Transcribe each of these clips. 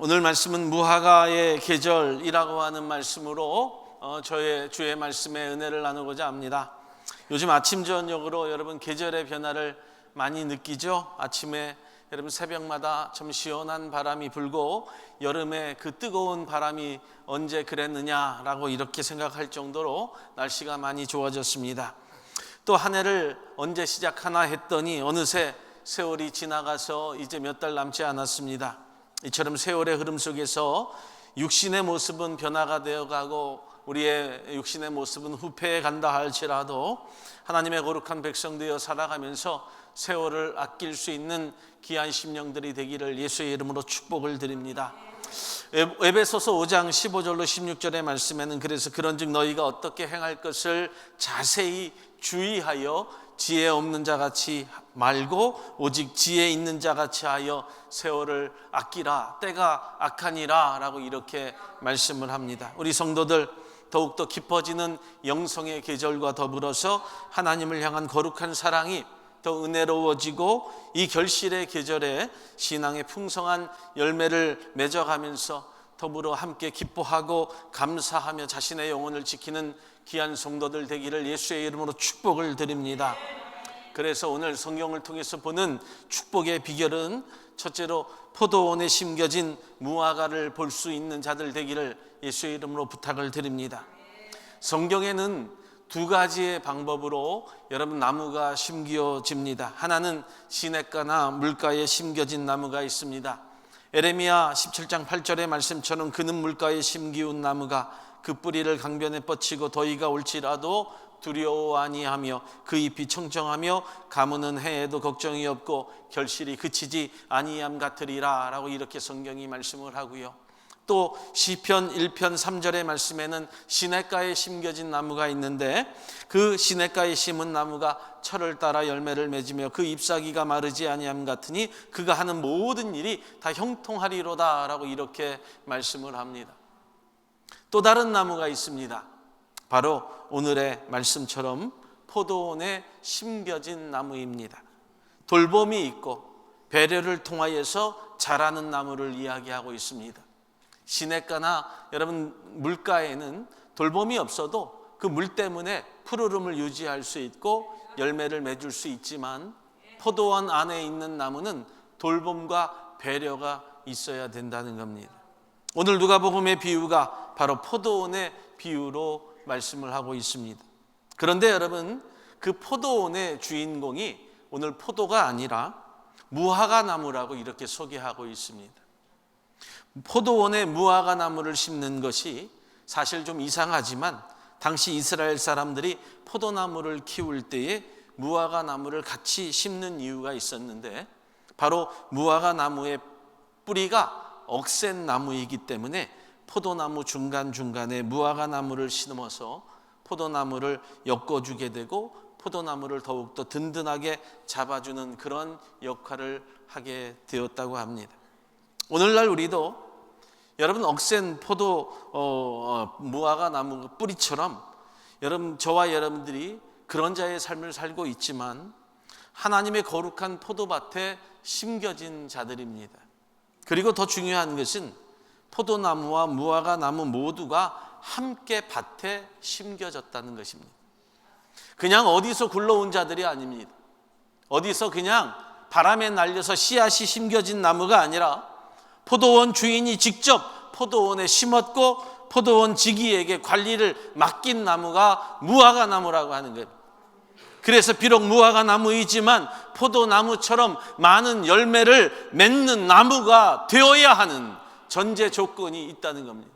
오늘 말씀은 무화과의 계절이라고 하는 말씀으로 저의 주의 말씀에 은혜를 나누고자 합니다. 요즘 아침 저녁으로 여러분 계절의 변화를 많이 느끼죠? 아침에 여러분 새벽마다 좀 시원한 바람이 불고 여름에 그 뜨거운 바람이 언제 그랬느냐라고 이렇게 생각할 정도로 날씨가 많이 좋아졌습니다. 또 한 해를 언제 시작하나 했더니 어느새 세월이 지나가서 이제 몇 달 남지 않았습니다. 이처럼 세월의 흐름 속에서 육신의 모습은 변화가 되어가고 우리의 육신의 모습은 후퇴해 간다 할지라도 하나님의 거룩한 백성 되어 살아가면서 세월을 아낄 수 있는 귀한 심령들이 되기를 예수의 이름으로 축복을 드립니다. 에베소서 5장 15절로 16절의 말씀에는 그래서 그런즉 너희가 어떻게 행할 것을 자세히 주의하여 지혜 없는 자같이 말고 오직 지혜 있는 자같이 하여 세월을 아끼라 때가 악하니라 라고 이렇게 말씀을 합니다. 우리 성도들 더욱더 깊어지는 영성의 계절과 더불어서 하나님을 향한 거룩한 사랑이 더 은혜로워지고 이 결실의 계절에 신앙의 풍성한 열매를 맺어가면서 더불어 함께 기뻐하고 감사하며 자신의 영혼을 지키는 귀한 성도들 되기를 예수의 이름으로 축복을 드립니다. 그래서 오늘 성경을 통해서 보는 축복의 비결은 첫째로 포도원에 심겨진 무화과를 볼 수 있는 자들 되기를 예수의 이름으로 부탁을 드립니다. 성경에는 두 가지의 방법으로 여러분 나무가 심겨집니다. 하나는 시냇가나 물가에 심겨진 나무가 있습니다. 에레미야 17장 8절의 말씀처럼 그는 물가에 심기운 나무가 그 뿌리를 강변에 뻗치고 더위가 올지라도 두려워 아니하며 그 잎이 청청하며 가무는 해에도 걱정이 없고 결실이 그치지 아니함 같으리라 라고 이렇게 성경이 말씀을 하고요. 또 시편 1편 3절의 말씀에는 시냇가에 심겨진 나무가 있는데 그 시냇가에 심은 나무가 철을 따라 열매를 맺으며 그 잎사귀가 마르지 아니함 같으니 그가 하는 모든 일이 다 형통하리로다 라고 이렇게 말씀을 합니다. 또 다른 나무가 있습니다. 바로 오늘의 말씀처럼 포도원에 심겨진 나무입니다. 돌봄이 있고 배려를 통하여서 자라는 나무를 이야기하고 있습니다. 시냇가나 여러분 물가에는 돌봄이 없어도 그 물 때문에 푸르름을 유지할 수 있고 열매를 맺을 수 있지만 포도원 안에 있는 나무는 돌봄과 배려가 있어야 된다는 겁니다. 오늘 누가복음의 비유가 바로 포도원의 비유로 말씀을 하고 있습니다. 그런데 여러분 그 포도원의 주인공이 오늘 포도가 아니라 무화과 나무라고 이렇게 소개하고 있습니다. 포도원에 무화과 나무를 심는 것이 사실 좀 이상하지만 당시 이스라엘 사람들이 포도나무를 키울 때에 무화과 나무를 같이 심는 이유가 있었는데 바로 무화과 나무의 뿌리가 억센 나무이기 때문에 포도나무 중간중간에 무화과 나무를 심어서 포도나무를 엮어주게 되고 포도나무를 더욱더 든든하게 잡아주는 그런 역할을 하게 되었다고 합니다. 오늘날 우리도 여러분 억센 무화과 나무 뿌리처럼 여러분 저와 여러분들이 그런 자의 삶을 살고 있지만 하나님의 거룩한 포도밭에 심겨진 자들입니다. 그리고 더 중요한 것은 포도나무와 무화과 나무 모두가 함께 밭에 심겨졌다는 것입니다. 그냥 어디서 굴러온 자들이 아닙니다. 어디서 그냥 바람에 날려서 씨앗이 심겨진 나무가 아니라 포도원 주인이 직접 포도원에 심었고 포도원 지기에게 관리를 맡긴 나무가 무화과 나무라고 하는 거예요. 그래서 비록 무화과 나무이지만 포도나무처럼 많은 열매를 맺는 나무가 되어야 하는 전제 조건이 있다는 겁니다.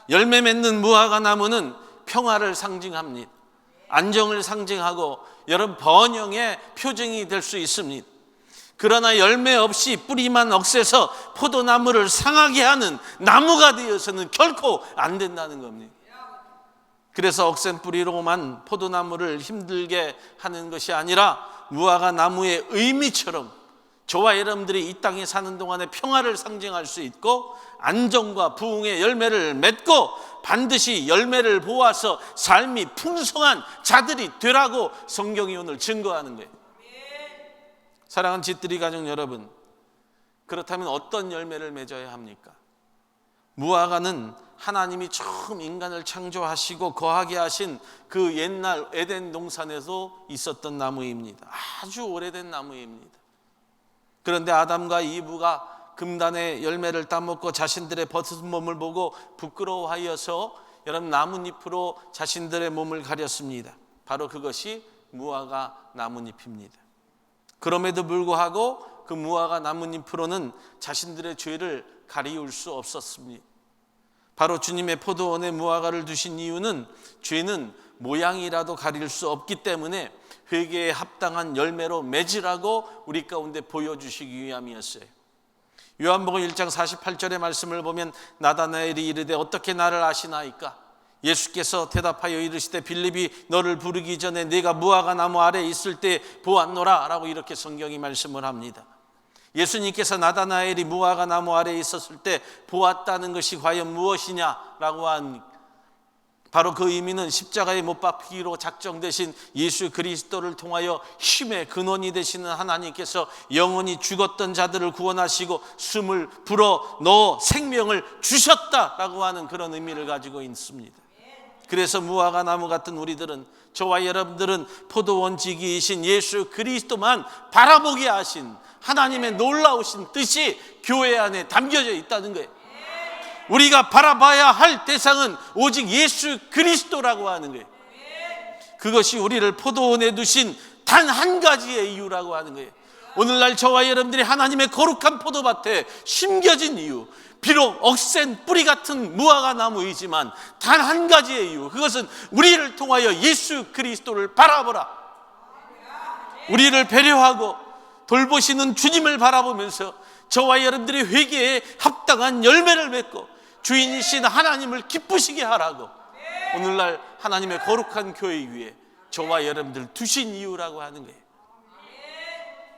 열매 맺는 무화과 나무는 평화를 상징합니다. 안정을 상징하고 여러분 번영의 표징이 될 수 있습니다. 그러나 열매 없이 뿌리만 억세서 포도나무를 상하게 하는 나무가 되어서는 결코 안 된다는 겁니다. 그래서 억센 뿌리로만 포도나무를 힘들게 하는 것이 아니라 무화과 나무의 의미처럼 저와 여러분들이 이 땅에 사는 동안에 평화를 상징할 수 있고 안정과 부흥의 열매를 맺고 반드시 열매를 보아서 삶이 풍성한 자들이 되라고 성경이 오늘 증거하는 거예요. 사랑하는 집들이 가족 여러분, 그렇다면 어떤 열매를 맺어야 합니까? 무화과는 하나님이 처음 인간을 창조하시고 거하게 하신 그 옛날 에덴 동산에도 있었던 나무입니다. 아주 오래된 나무입니다. 그런데 아담과 이브가 금단의 열매를 따먹고 자신들의 벗은 몸을 보고 부끄러워하여서 여러분 나뭇잎으로 자신들의 몸을 가렸습니다. 바로 그것이 무화과 나뭇잎입니다. 그럼에도 불구하고 그 무화과 나뭇잎으로는 자신들의 죄를 가리울 수 없었습니다. 바로 주님의 포도원에 무화과를 두신 이유는 죄는 모양이라도 가릴 수 없기 때문에 회개에 합당한 열매로 맺으라고 우리 가운데 보여주시기 위함이었어요. 요한복음 1장 48절의 말씀을 보면 나다나엘이 이르되 어떻게 나를 아시나이까? 예수께서 대답하여 이르시되 빌립이 너를 부르기 전에 네가 무화과 나무 아래에 있을 때 보았노라 라고 이렇게 성경이 말씀을 합니다. 예수님께서 나다나엘이 무화과 나무 아래에 있었을 때 보았다는 것이 과연 무엇이냐라고 한 바로 그 의미는 십자가에 못 박히기로 작정되신 예수 그리스도를 통하여 힘의 근원이 되시는 하나님께서 영원히 죽었던 자들을 구원하시고 숨을 불어 넣어 생명을 주셨다라고 하는 그런 의미를 가지고 있습니다. 그래서 무화과 나무 같은 우리들은, 저와 여러분들은 포도원지기이신 예수 그리스도만 바라보게 하신 하나님의 놀라우신 뜻이 교회 안에 담겨져 있다는 거예요. 우리가 바라봐야 할 대상은 오직 예수 그리스도라고 하는 거예요. 그것이 우리를 포도원에 두신 단 한 가지의 이유라고 하는 거예요. 오늘날 저와 여러분들이 하나님의 거룩한 포도밭에 심겨진 이유, 비록 억센 뿌리 같은 무화과 나무이지만 단 한 가지의 이유, 그것은 우리를 통하여 예수 그리스도를 바라보라. 우리를 배려하고 돌보시는 주님을 바라보면서 저와 여러분들이 회개에 합당한 열매를 맺고 주인이신 하나님을 기쁘시게 하라고 오늘날 하나님의 거룩한 교회 위에 저와 여러분들 두신 이유라고 하는 거예요.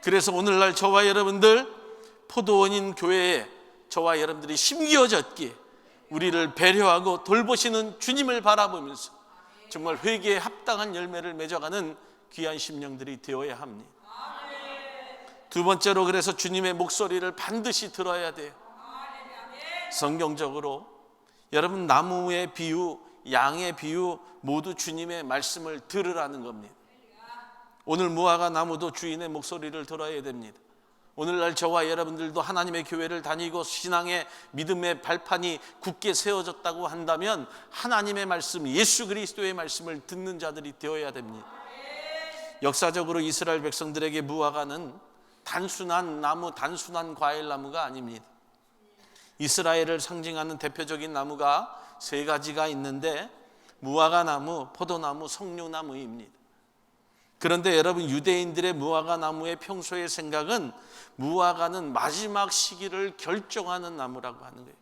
그래서 오늘날 저와 여러분들 포도원인 교회에 저와 여러분들이 심겨졌기에 우리를 배려하고 돌보시는 주님을 바라보면서 정말 회개에 합당한 열매를 맺어가는 귀한 심령들이 되어야 합니다. 두 번째로, 그래서 주님의 목소리를 반드시 들어야 돼요. 성경적으로 여러분 나무의 비유, 양의 비유 모두 주님의 말씀을 들으라는 겁니다. 오늘 무화과 나무도 주인의 목소리를 들어야 됩니다. 오늘날 저와 여러분들도 하나님의 교회를 다니고 신앙의 믿음의 발판이 굳게 세워졌다고 한다면 하나님의 말씀, 예수 그리스도의 말씀을 듣는 자들이 되어야 됩니다. 역사적으로 이스라엘 백성들에게 무화과는 단순한 나무, 단순한 과일나무가 아닙니다. 이스라엘을 상징하는 대표적인 나무가 세 가지가 있는데 무화과 나무, 포도나무, 석류나무입니다. 그런데 여러분 유대인들의 무화과 나무의 평소의 생각은 무화과는 마지막 시기를 결정하는 나무라고 하는 거예요.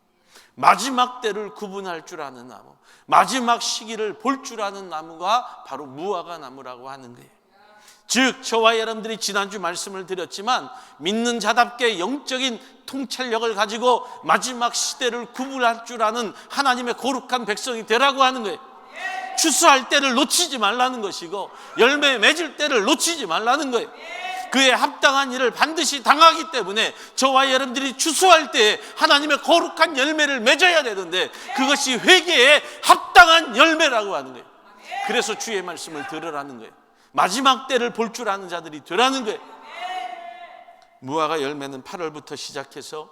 마지막 때를 구분할 줄 아는 나무, 마지막 시기를 볼 줄 아는 나무가 바로 무화과 나무라고 하는 거예요. 즉 저와 여러분들이 지난주 말씀을 드렸지만 믿는 자답게 영적인 통찰력을 가지고 마지막 시대를 구분할 줄 아는 하나님의 거룩한 백성이 되라고 하는 거예요. 추수할 때를 놓치지 말라는 것이고 열매 맺을 때를 놓치지 말라는 거예요. 그에 합당한 일을 반드시 당하기 때문에 저와 여러분들이 추수할 때 하나님의 거룩한 열매를 맺어야 되는데 그것이 회개에 합당한 열매라고 하는 거예요. 그래서 주의 말씀을 들으라는 거예요. 마지막 때를 볼 줄 아는 자들이 되라는 거예요. 무화과 열매는 8월부터 시작해서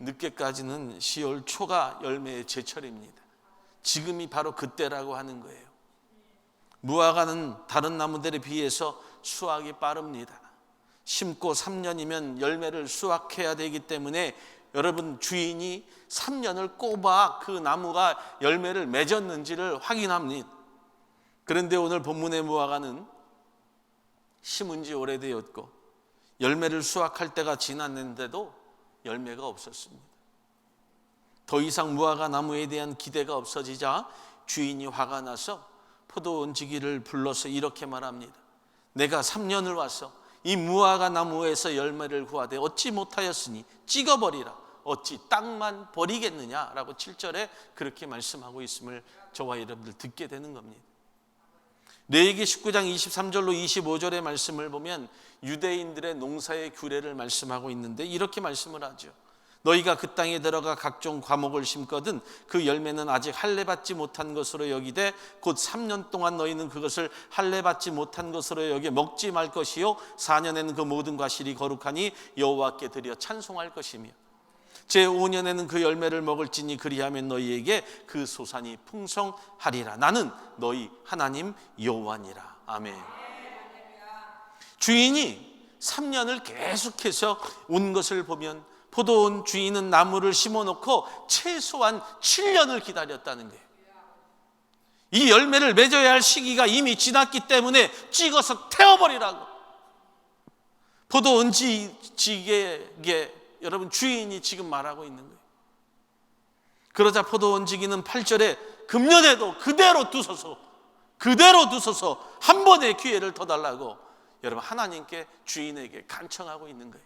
늦게까지는 10월 초가 열매의 제철입니다. 지금이 바로 그때라고 하는 거예요. 무화과는 다른 나무들에 비해서 수확이 빠릅니다. 심고 3년이면 열매를 수확해야 되기 때문에 여러분 주인이 3년을 꼽아 그 나무가 열매를 맺었는지를 확인합니다. 그런데 오늘 본문의 무화과는 심은 지 오래되었고 열매를 수확할 때가 지났는데도 열매가 없었습니다. 더 이상 무화과 나무에 대한 기대가 없어지자 주인이 화가 나서 포도원지기를 불러서 이렇게 말합니다. 내가 3년을 와서 이 무화과 나무에서 열매를 구하되 얻지 못하였으니 찍어버리라. 어찌 땅만 버리겠느냐라고 7절에 그렇게 말씀하고 있음을 저와 여러분들 듣게 되는 겁니다. 레위기 19장 23절로 25절의 말씀을 보면 유대인들의 농사의 규례를 말씀하고 있는데 이렇게 말씀을 하죠. 너희가 그 땅에 들어가 각종 과목을 심거든 그 열매는 아직 할례 받지 못한 것으로 여기되 곧 3년 동안 너희는 그것을 할례 받지 못한 것으로 여겨 먹지 말 것이요 4년에는 그 모든 과실이 거룩하니 여호와께 드려 찬송할 것이며 제5년에는 그 열매를 먹을지니 그리하면 너희에게 그 소산이 풍성하리라. 나는 너희 하나님 여호와니라. 아멘. 주인이 3년을 계속해서 온 것을 보면 포도원 주인은 나무를 심어놓고 최소한 7년을 기다렸다는 거예요. 이 열매를 맺어야 할 시기가 이미 지났기 때문에 찍어서 태워버리라고. 포도원 지게에 여러분 주인이 지금 말하고 있는 거예요. 그러자 포도원 지기는 8절에 금년에도 그대로 두소서 한 번의 기회를 더 달라고 여러분 하나님께 주인에게 간청하고 있는 거예요.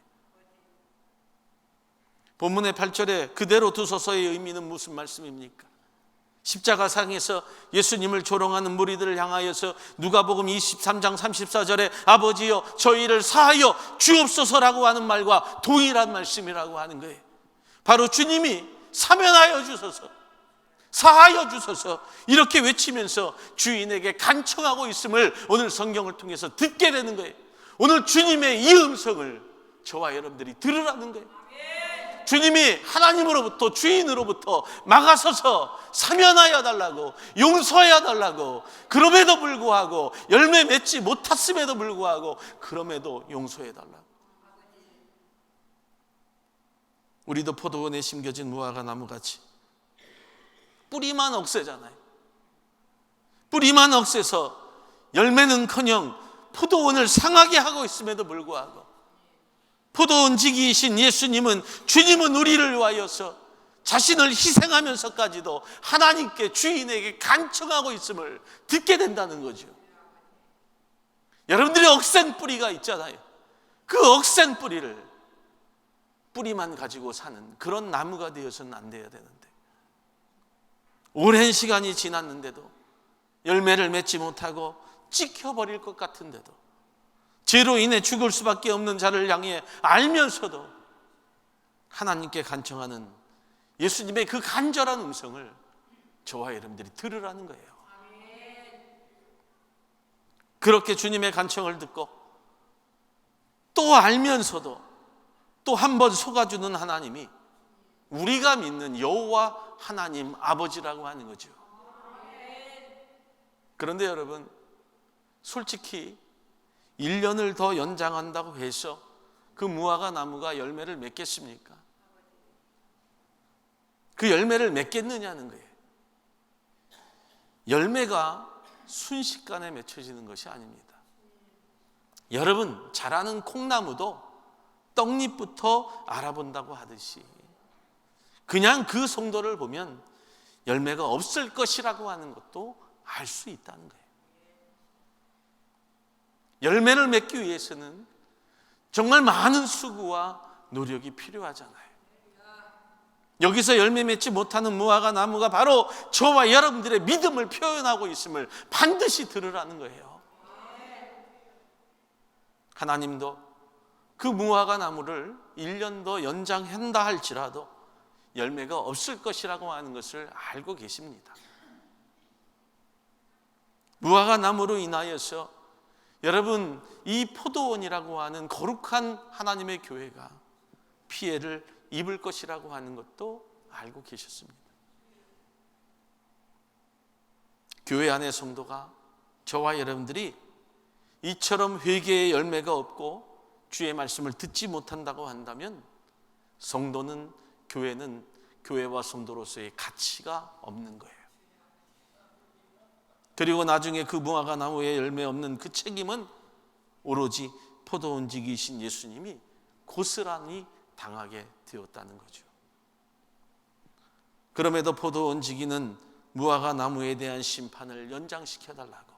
본문의 8절에 그대로 두소서의 의미는 무슨 말씀입니까? 십자가상에서 예수님을 조롱하는 무리들을 향하여서 누가복음 23장 34절에 아버지여 저희를 사하여 주옵소서라고 하는 말과 동일한 말씀이라고 하는 거예요. 바로 주님이 사면하여 주소서, 사하여 주소서 이렇게 외치면서 주인에게 간청하고 있음을 오늘 성경을 통해서 듣게 되는 거예요. 오늘 주님의 이 음성을 저와 여러분들이 들으라는 거예요. 주님이 하나님으로부터 주인으로부터 막아서서 사면하여 달라고, 용서해야 달라고, 그럼에도 불구하고 열매 맺지 못했음에도 불구하고 그럼에도 용서해 달라고. 우리도 포도원에 심겨진 무화과 나무같이 뿌리만 억세잖아요. 뿌리만 억세서 열매는커녕 포도원을 상하게 하고 있음에도 불구하고 포도원 지기이신 예수님은 주님은 우리를 위하여서 자신을 희생하면서까지도 하나님께 주인에게 간청하고 있음을 듣게 된다는 거죠. 여러분들이 억센 뿌리가 있잖아요. 그 억센 뿌리만 가지고 사는 그런 나무가 되어서는 안 돼야 되는데 오랜 시간이 지났는데도 열매를 맺지 못하고 찍혀버릴 것 같은데도 죄로 인해 죽을 수밖에 없는 자를 향해 알면서도 하나님께 간청하는 예수님의 그 간절한 음성을 저와 여러분들이 들으라는 거예요. 그렇게 주님의 간청을 듣고 또 알면서도 또 한 번 속아주는 하나님이 우리가 믿는 여호와 하나님 아버지라고 하는 거죠. 그런데 여러분 솔직히 1년을 더 연장한다고 해서 그 무화과 나무가 열매를 맺겠습니까? 그 열매를 맺겠느냐는 거예요. 열매가 순식간에 맺혀지는 것이 아닙니다. 여러분 자라는 콩나무도 떡잎부터 알아본다고 하듯이 그냥 그 성도를 보면 열매가 없을 것이라고 하는 것도 알 수 있다는 거예요. 열매를 맺기 위해서는 정말 많은 수고와 노력이 필요하잖아요. 여기서 열매 맺지 못하는 무화과 나무가 바로 저와 여러분들의 믿음을 표현하고 있음을 반드시 들으라는 거예요. 하나님도 그 무화과 나무를 1년 더 연장한다 할지라도 열매가 없을 것이라고 하는 것을 알고 계십니다. 무화과 나무로 인하여서 여러분 이 포도원이라고 하는 거룩한 하나님의 교회가 피해를 입을 것이라고 하는 것도 알고 계셨습니다. 교회 안의 성도가 저와 여러분들이 이처럼 회개의 열매가 없고 주의 말씀을 듣지 못한다고 한다면 성도는 교회는 교회와 성도로서의 가치가 없는 거예요. 그리고 나중에 그 무화과 나무에 열매 없는 그 책임은 오로지 포도원지기이신 예수님이 고스란히 당하게 되었다는 거죠. 그럼에도 포도원지기는 무화과 나무에 대한 심판을 연장시켜달라고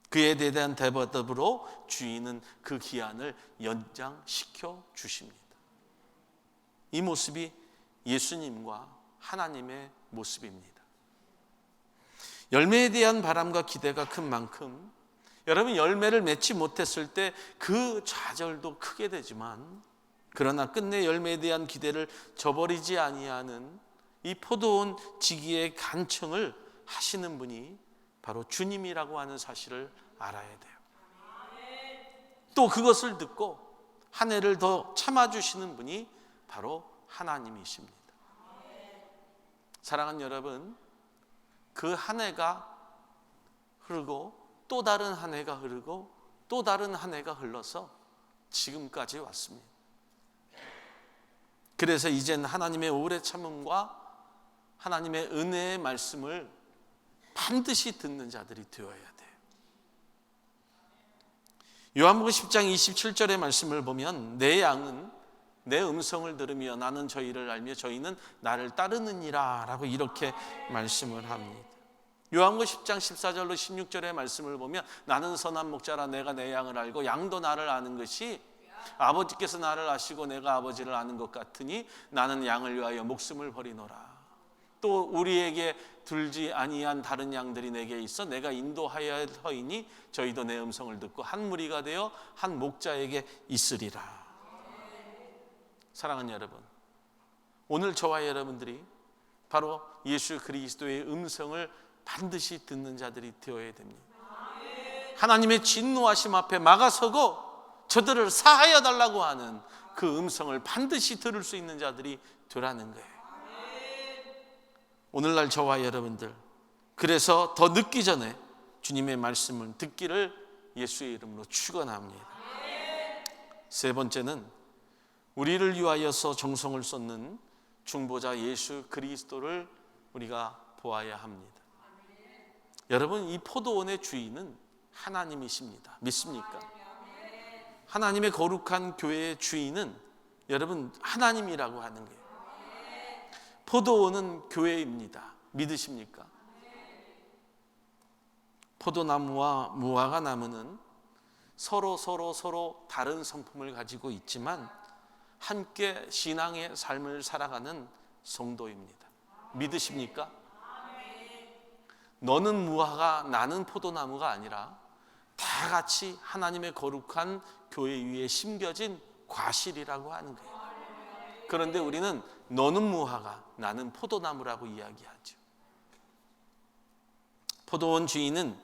그에 대한 대답으로 주인은 그 기한을 연장시켜 주십니다. 이 모습이 예수님과 하나님의 모습입니다. 열매에 대한 바람과 기대가 큰 만큼 여러분 열매를 맺지 못했을 때 그 좌절도 크게 되지만, 그러나 끝내 열매에 대한 기대를 저버리지 아니하는 이 포도원 지기의 간청을 하시는 분이 바로 주님이라고 하는 사실을 알아야 돼요. 또 그것을 듣고 한 해를 더 참아주시는 분이 바로 하나님이십니다. 사랑하는 여러분, 그 한 해가 흐르고 또 다른 한 해가 흐르고 또 다른 한 해가 흘러서 지금까지 왔습니다. 그래서 이젠 하나님의 오래 참음과 하나님의 은혜의 말씀을 반드시 듣는 자들이 되어야 돼요. 요한복음 10장 27절의 말씀을 보면 내 양은 내 음성을 들으며 나는 저희를 알며 저희는 나를 따르느니라 라고 이렇게 말씀을 합니다. 요한복음 10장 14절로 16절의 말씀을 보면 나는 선한 목자라 내가 내 양을 알고 양도 나를 아는 것이 아버지께서 나를 아시고 내가 아버지를 아는 것 같으니 나는 양을 위하여 목숨을 버리노라. 또 우리에게 들지 아니한 다른 양들이 내게 있어 내가 인도하여야 하이니 저희도 내 음성을 듣고 한 무리가 되어 한 목자에게 있으리라. 사랑하는 여러분, 오늘 저와 여러분들이 바로 예수 그리스도의 음성을 반드시 듣는 자들이 되어야 됩니다. 하나님의 진노하심 앞에 막아서고 저들을 사하여 달라고 하는 그 음성을 반드시 들을 수 있는 자들이 되라는 거예요. 오늘날 저와 여러분들, 그래서 더 늦기 전에 주님의 말씀을 듣기를 예수의 이름으로 축원합니다. 세 번째는 우리를 위하여서 정성을 쏟는 중보자 예수 그리스도를 우리가 보아야 합니다. 여러분, 이 포도원의 주인은 하나님이십니다. 믿습니까? 하나님의 거룩한 교회의 주인은 여러분 하나님이라고 하는 거예요. 포도원은 교회입니다. 믿으십니까? 포도나무와 무화과 나무는 서로 다른 성품을 가지고 있지만 함께 신앙의 삶을 살아가는 성도입니다. 믿으십니까? 너는 무화과 나는 포도나무가 아니라 다 같이 하나님의 거룩한 교회 위에 심겨진 과실이라고 하는 거예요. 그런데 우리는 너는 무화과 나는 포도나무라고 이야기하죠. 포도원 주인은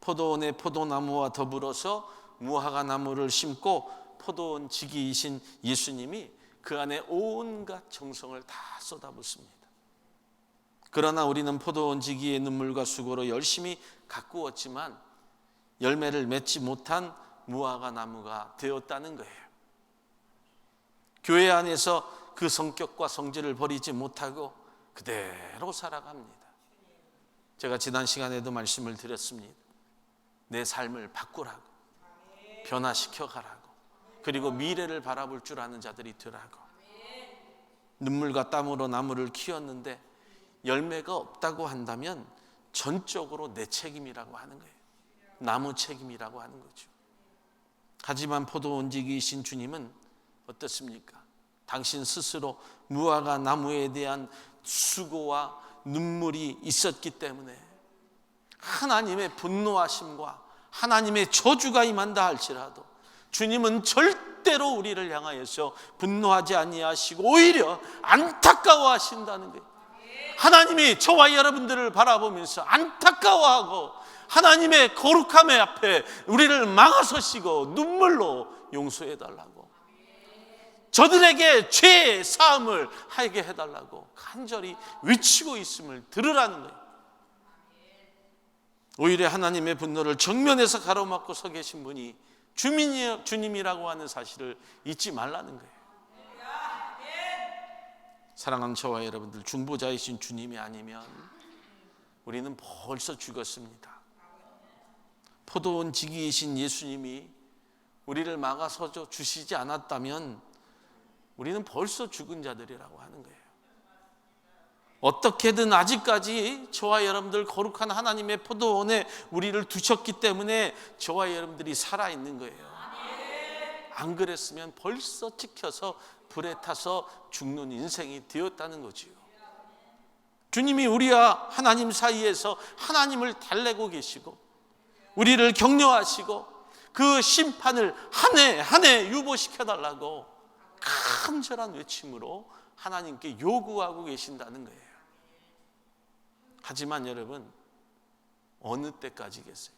포도원의 포도나무와 더불어서 무화과 나무를 심고 포도원 지기이신 예수님이 그 안에 온갖 정성을 다 쏟아붓습니다. 그러나 우리는 포도원 지기의 눈물과 수고로 열심히 가꾸었지만 열매를 맺지 못한 무화과 나무가 되었다는 거예요. 교회 안에서 그 성격과 성질을 버리지 못하고 그대로 살아갑니다. 제가 지난 시간에도 말씀을 드렸습니다. 내 삶을 바꾸라고, 변화시켜 가라고, 그리고 미래를 바라볼 줄 아는 자들이 되라고. 눈물과 땀으로 나무를 키웠는데 열매가 없다고 한다면 전적으로 내 책임이라고 하는 거예요. 나무 책임이라고 하는 거죠. 하지만 포도원 지기이신 주님은 어떻습니까? 당신 스스로 무화과 나무에 대한 수고와 눈물이 있었기 때문에 하나님의 분노하심과 하나님의 저주가 임한다 할지라도 주님은 절대로 우리를 향하여서 분노하지 아니하시고 오히려 안타까워하신다는 거예요. 하나님이 저와 여러분들을 바라보면서 안타까워하고 하나님의 거룩함 앞에 우리를 막아서시고 눈물로 용서해달라고, 저들에게 죄의 사함을 하게 해달라고 간절히 외치고 있음을 들으라는 거예요. 오히려 하나님의 분노를 정면에서 가로막고 서 계신 분이 주님이라고 하는 사실을 잊지 말라는 거예요. 사랑하는 저와 여러분들, 중보자이신 주님이 아니면 우리는 벌써 죽었습니다. 포도원 지기이신 예수님이 우리를 막아서 주시지 않았다면 우리는 벌써 죽은 자들이라고 하는 거예요. 어떻게든 아직까지 저와 여러분들 거룩한 하나님의 포도원에 우리를 두셨기 때문에 저와 여러분들이 살아있는 거예요. 안 그랬으면 벌써 찍혀서 불에 타서 죽는 인생이 되었다는 거지요. 주님이 우리와 하나님 사이에서 하나님을 달래고 계시고 우리를 격려하시고 그 심판을 한 해 한 해 유보시켜 달라고 간절한 외침으로 하나님께 요구하고 계신다는 거예요. 하지만 여러분, 어느 때까지겠어요?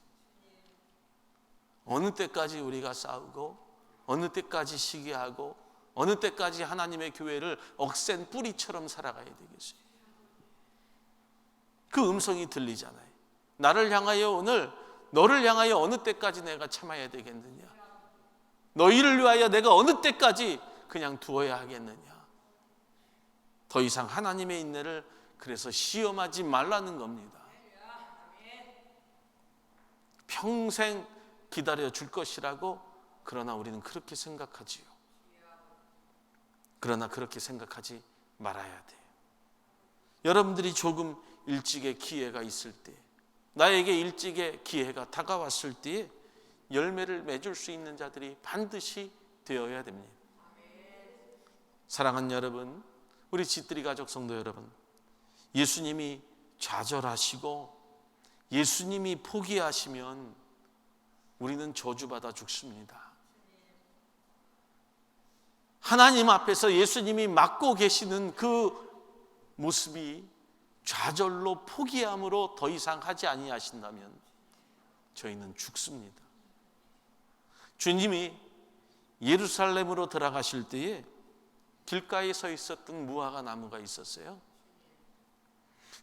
어느 때까지 우리가 싸우고 어느 때까지 시기하고 어느 때까지 하나님의 교회를 억센 뿌리처럼 살아가야 되겠어요? 그 음성이 들리잖아요. 나를 향하여 오늘, 너를 향하여 어느 때까지 내가 참아야 되겠느냐? 너희를 위하여 내가 어느 때까지 그냥 두어야 하겠느냐? 더 이상 하나님의 인내를 그래서 시험하지 말라는 겁니다. 평생 기다려 줄 것이라고. 그러나 우리는 그렇게 생각하지요. 그러나 그렇게 생각하지 말아야 돼요. 여러분들이 조금 일찍의 기회가 있을 때, 나에게 일찍의 기회가 다가왔을 때에 열매를 맺을 수 있는 자들이 반드시 되어야 됩니다. 사랑하는 여러분, 우리 집들이 가족 성도 여러분, 예수님이 좌절하시고 예수님이 포기하시면 우리는 저주받아 죽습니다. 하나님 앞에서 예수님이 맡고 계시는 그 모습이 좌절로 포기함으로 더 이상 하지 아니하신다면 저희는 죽습니다. 주님이 예루살렘으로 들어가실 때에 길가에 서 있었던 무화과 나무가 있었어요.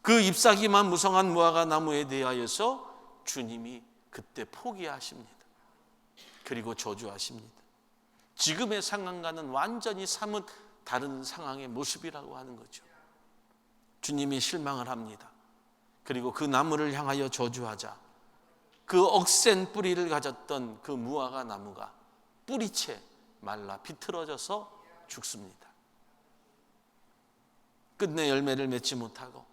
그 잎사귀만 무성한 무화과 나무에 대하여서 주님이 그때 포기하십니다. 그리고 저주하십니다. 지금의 상황과는 완전히 사뭇 다른 상황의 모습이라고 하는 거죠. 주님이 실망을 합니다. 그리고 그 나무를 향하여 저주하자 그 억센 뿌리를 가졌던 그 무화과 나무가 뿌리채 말라 비틀어져서 죽습니다. 끝내 열매를 맺지 못하고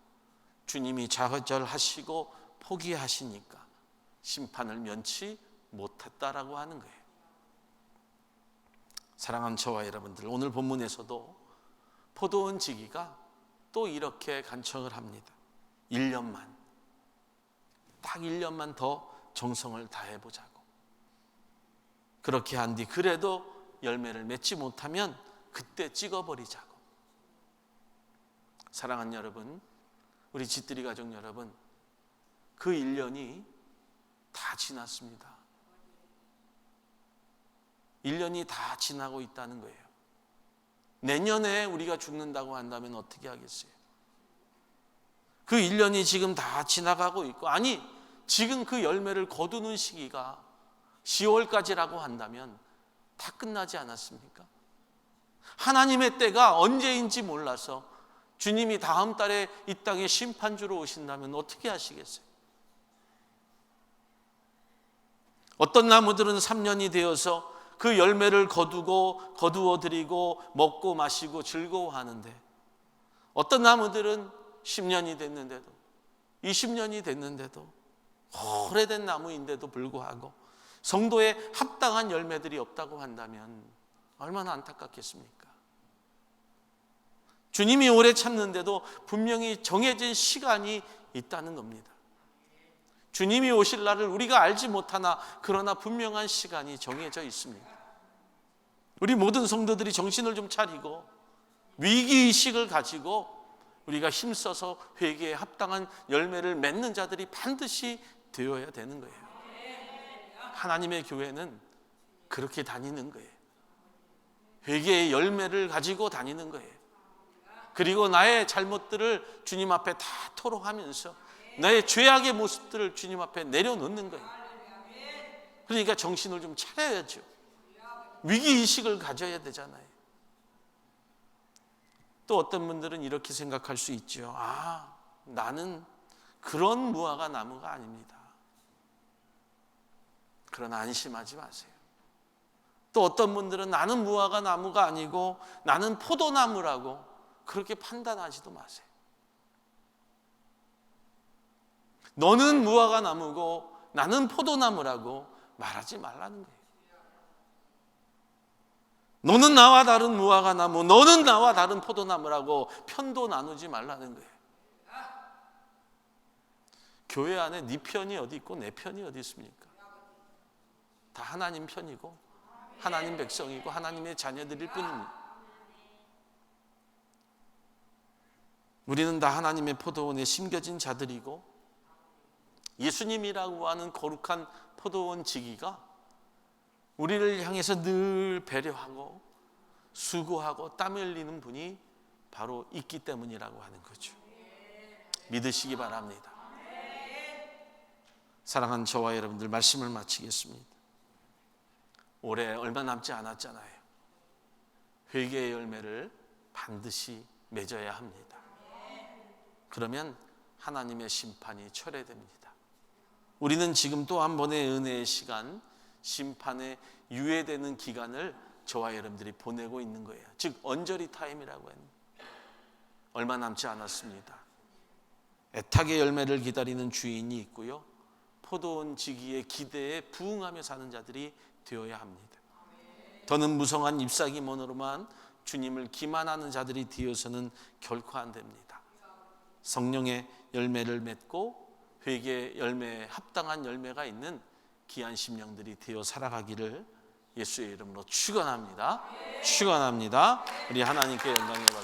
주님이 좌절하시고 포기하시니까 심판을 면치 못했다라고 하는 거예요. 사랑하는 저와 여러분들, 오늘 본문에서도 포도원 지기가 또 이렇게 간청을 합니다. 1년만, 딱 1년만 더 정성을 다해보자고. 그렇게 한 뒤 그래도 열매를 맺지 못하면 그때 찍어버리자고. 사랑하는 여러분, 우리 집들이 가족 여러분, 그 1년이 다 지났습니다. 1년이 다 지나고 있다는 거예요. 내년에 우리가 죽는다고 한다면 어떻게 하겠어요? 그 1년이 지금 다 지나가고 있고, 아니 지금 그 열매를 거두는 시기가 10월까지라고 한다면 다 끝나지 않았습니까? 하나님의 때가 언제인지 몰라서 주님이 다음 달에 이 땅에 심판주로 오신다면 어떻게 하시겠어요? 어떤 나무들은 3년이 되어서 그 열매를 거두어 드리고 먹고 마시고 즐거워하는데, 어떤 나무들은 10년이 됐는데도 20년이 됐는데도 오래된 나무인데도 불구하고 성도에 합당한 열매들이 없다고 한다면 얼마나 안타깝겠습니까? 주님이 오래 참는데도 분명히 정해진 시간이 있다는 겁니다. 주님이 오실 날을 우리가 알지 못하나 그러나 분명한 시간이 정해져 있습니다. 우리 모든 성도들이 정신을 좀 차리고 위기의식을 가지고 우리가 힘써서 회개에 합당한 열매를 맺는 자들이 반드시 되어야 되는 거예요. 하나님의 교회는 그렇게 다니는 거예요. 회개의 열매를 가지고 다니는 거예요. 그리고 나의 잘못들을 주님 앞에 다 토로하면서 나의 죄악의 모습들을 주님 앞에 내려놓는 거예요. 그러니까 정신을 좀 차려야죠. 위기의식을 가져야 되잖아요. 또 어떤 분들은 이렇게 생각할 수 있죠. 아, 나는 그런 무화과 나무가 아닙니다. 그러나 안심하지 마세요. 또 어떤 분들은 나는 무화과 나무가 아니고 나는 포도나무라고 그렇게 판단하지도 마세요. 너는 무화과 나무고 나는 포도나무라고 말하지 말라는 거예요. 너는 나와 다른 무화과 나무, 너는 나와 다른 포도나무라고 편도 나누지 말라는 거예요. 교회 안에 네 편이 어디 있고 내 편이 어디 있습니까? 다 하나님 편이고 하나님 백성이고 하나님의 자녀들일 뿐입니다. 우리는 다 하나님의 포도원에 심겨진 자들이고 예수님이라고 하는 거룩한 포도원 지기가 우리를 향해서 늘 배려하고 수고하고 땀 흘리는 분이 바로 있기 때문이라고 하는 거죠. 믿으시기 바랍니다. 사랑하는 저와 여러분들, 말씀을 마치겠습니다. 올해 얼마 남지 않았잖아요. 회개의 열매를 반드시 맺어야 합니다. 그러면 하나님의 심판이 철회됩니다. 우리는 지금 또 한 번의 은혜의 시간, 심판에 유예되는 기간을 저와 여러분들이 보내고 있는 거예요. 즉 언저리 타임이라고 해요. 얼마 남지 않았습니다. 애타게 열매를 기다리는 주인이 있고요, 포도원 지기의 기대에 부응하며 사는 자들이 되어야 합니다. 더는 무성한 잎사귀만으로만 주님을 기만하는 자들이 되어서는 결코 안 됩니다. 성령의 열매를 맺고 회개의 열매에 합당한 열매가 있는 귀한 심령들이 되어 살아가기를 예수의 이름으로 축원합니다. 축원합니다. 우리 하나님께 영광을 받습니다.